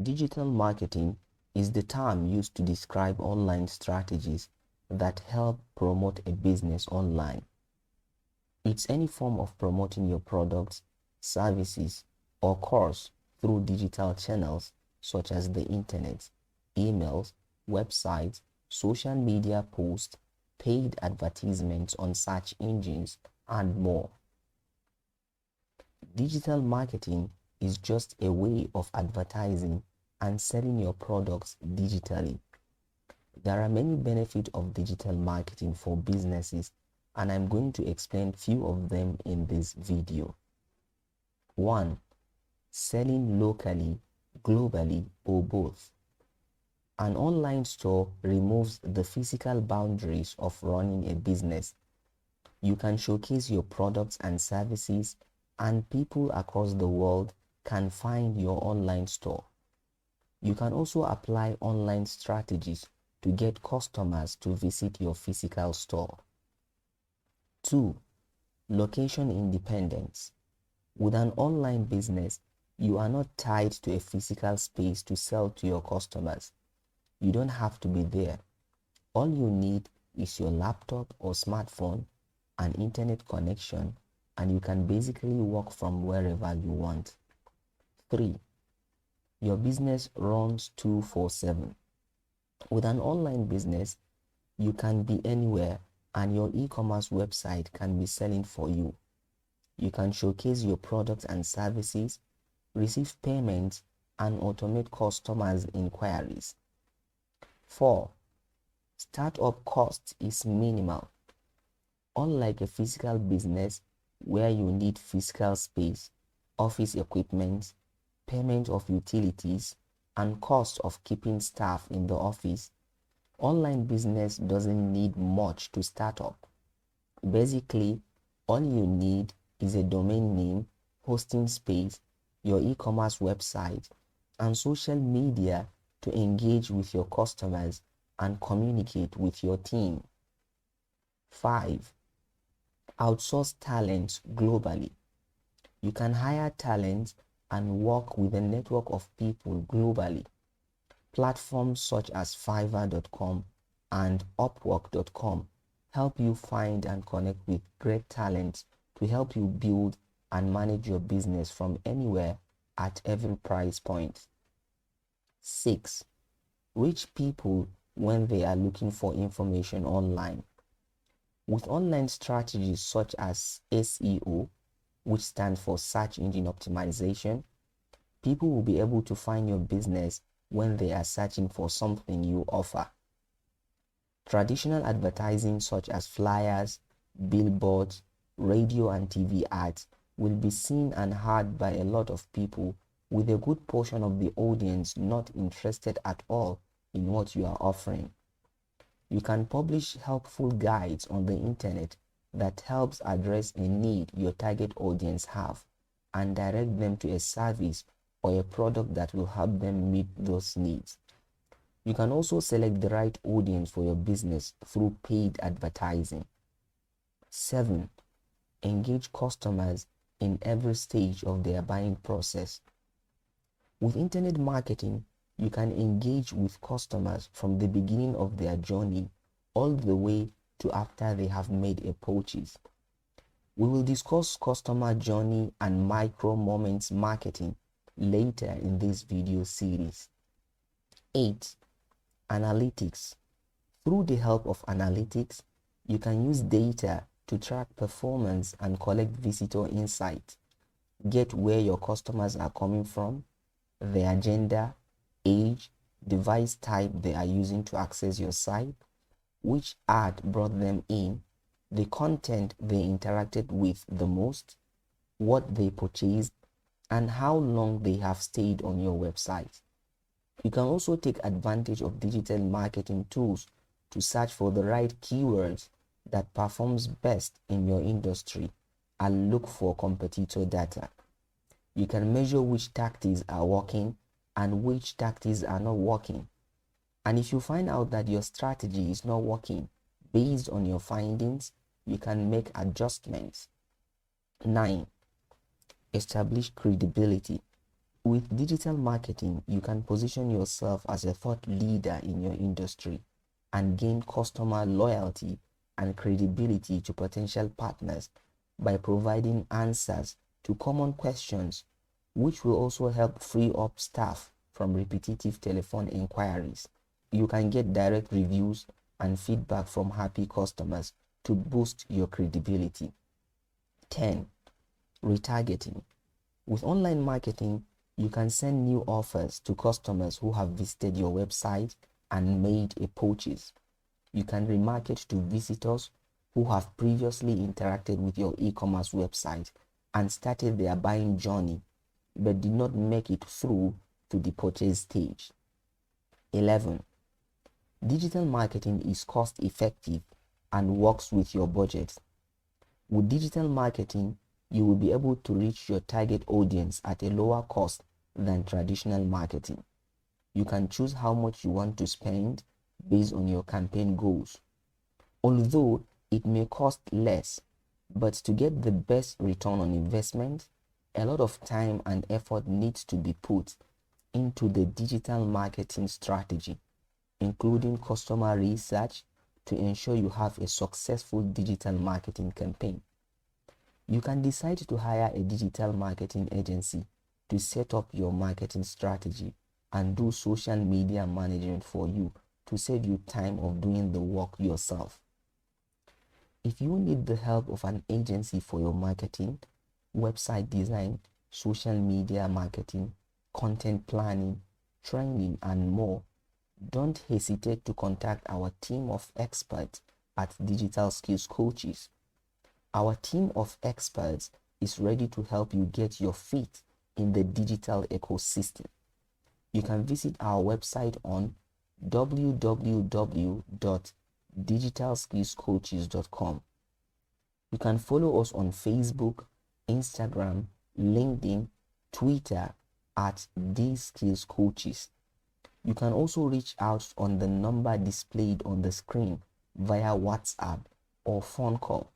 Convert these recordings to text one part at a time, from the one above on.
Digital marketing is the term used to describe online strategies that help promote a business online. It's any form of promoting your products, services, or course through digital channels such as the internet, emails, websites, social media posts, paid advertisements on search engines, and more. Digital marketing is just a way of advertising and selling your products digitally. There are many benefits of digital marketing for businesses, and I'm going to explain few of them in this video. 1. Selling locally, globally, or both. An online store removes the physical boundaries of running a business. You can showcase your products and services, and people across the world can find your online store. You can also apply online strategies to get customers to visit your physical store. 2. Location independence. With an online business, you are not tied to a physical space to sell to your customers. You don't have to be there. All you need is your laptop or smartphone, an internet connection, and you can basically work from wherever you want. 3. Your business runs 24/7. With an online business, you can be anywhere and your e-commerce website can be selling for you. You can showcase your products and services, receive payments, and automate customers' inquiries. 4. Startup cost is minimal. Unlike a physical business where you need physical space, office equipment, payment of utilities, and cost of keeping staff in the office, online business doesn't need much to start up. Basically, all you need is a domain name, hosting space, your e-commerce website, and social media to engage with your customers and communicate with your team. 5. Outsource talent globally. You can hire talent and work with a network of people globally. Platforms such as Fiverr.com and Upwork.com help you find and connect with great talent to help you build and manage your business from anywhere at every price point. 6. Reach people when they are looking for information online. With online strategies such as SEO, which stands for Search Engine Optimization, people will be able to find your business when they are searching for something you offer. Traditional advertising such as flyers, billboards, radio and TV ads will be seen and heard by a lot of people, with a good portion of the audience not interested at all in what you are offering. You can publish helpful guides on the internet that helps address a need your target audience have and direct them to a service or a product that will help them meet those needs. You can also select the right audience for your business through paid advertising. 7. Engage customers in every stage of their buying process. With internet marketing, you can engage with customers from the beginning of their journey all the way to after they have made a purchase. We will discuss customer journey and micro moments marketing later in this video series. 8. Analytics. Through the help of analytics, you can use data to track performance and collect visitor insights. Get where your customers are coming from, their gender, age, device type they are using to access your site, which ad brought them in, the content they interacted with the most, what they purchased, and how long they have stayed on your website. You can also take advantage of digital marketing tools to search for the right keywords that performs best in your industry and look for competitor data. You can measure which tactics are working and which tactics are not working. And if you find out that your strategy is not working based on your findings, you can make adjustments. 9. Establish credibility. With digital marketing, you can position yourself as a thought leader in your industry and gain customer loyalty and credibility to potential partners by providing answers to common questions, which will also help free up staff from repetitive telephone inquiries. You can get direct reviews and feedback from happy customers to boost your credibility. 10. Retargeting. With online marketing, you can send new offers to customers who have visited your website and made a purchase. You can remarket to visitors who have previously interacted with your e-commerce website and started their buying journey but did not make it through to the purchase stage. 11. Digital marketing is cost effective and works with your budget. With digital marketing, you will be able to reach your target audience at a lower cost than traditional marketing. You can choose how much you want to spend based on your campaign goals. Although it may cost less, but to get the best return on investment, a lot of time and effort needs to be put into the digital marketing strategy, including customer research to ensure you have a successful digital marketing campaign. You can decide to hire a digital marketing agency to set up your marketing strategy and do social media management for you to save you time of doing the work yourself. If you need the help of an agency for your marketing, website design, social media marketing, content planning, training, and more, don't hesitate to contact our team of experts at Digital Skills Coaches. Our team of experts is ready to help you get your feet in the digital ecosystem. You can visit our website on www.digitalskillscoaches.com. You can follow us on Facebook, Instagram, LinkedIn, Twitter at These Skills Coaches. You can also reach out on the number displayed on the screen via WhatsApp or phone call.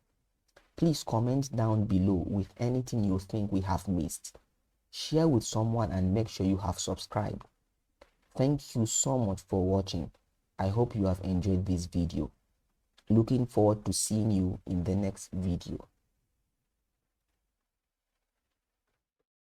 Please comment down below with anything you think we have missed. Share with someone and make sure you have subscribed. Thank you so much for watching. I hope you have enjoyed this video. Looking forward to seeing you in the next video.